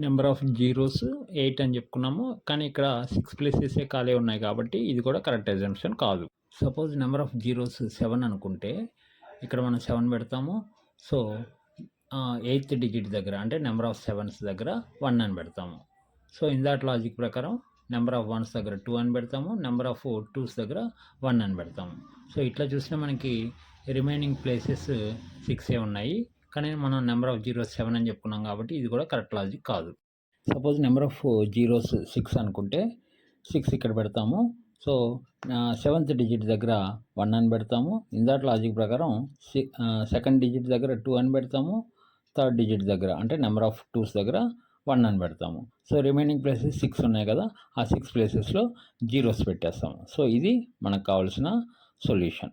Number of zeros 8 అని చెప్పుకున్నాము. కానీ ఇక్కడ 6 ప్లేసెసే ఖాళీ ఉన్నాయి కాబట్టి ఇది కూడా కరెక్ట్ అజంప్షన్ కాదు. సపోజ్ నెంబర్ ఆఫ్ జీరోస్ 7 అనుకుంటే ఇక్కడ మనం 7 పెడతాము. సో 8th డిజిట్ దగ్గర అంటే నెంబర్ ఆఫ్ సెవెన్స్ దగ్గర 1 అని పెడతాము. సో ఇన్ దాట్ లాజిక్ ప్రకారం నెంబర్ ఆఫ్ వన్స్ దగ్గర 2 అని పెడతాము. నెంబర్ ఆఫ్ టూస్ దగ్గర 1 అని పెడతాము. సో ఇట్లా చూసినా మనకి రిమైనింగ్ ప్లేసెస్ 6 ఉన్నాయి. కానీ మనం నెంబర్ ఆఫ్ జీరోస్ 7 అని చెప్పుకున్నాం కాబట్టి ఇది కూడా కరెక్ట్ లాజిక్ కాదు. సపోజ్ నెంబర్ ఆఫ్ జీరోస్ 6 అనుకుంటే 6 ఇక్కడ పెడతాము. సో 7th డిజిట్ దగ్గర 1 అని పెడతాము. ఇన్ దాట్ లాజిక్ ప్రకారం సెకండ్ డిజిట్ దగ్గర 2 అని పెడతాము. థర్డ్ డిజిట్ దగ్గర అంటే నెంబర్ ఆఫ్ టూస్ దగ్గర 1 అని పెడతాము. సో రిమైనింగ్ ప్లేసెస్ 6 ఉన్నాయి కదా, ఆ 6 ప్లేసెస్లో జీరోస్ పెట్టేస్తాము. సో ఇది మనకు కావాల్సిన సొల్యూషన్.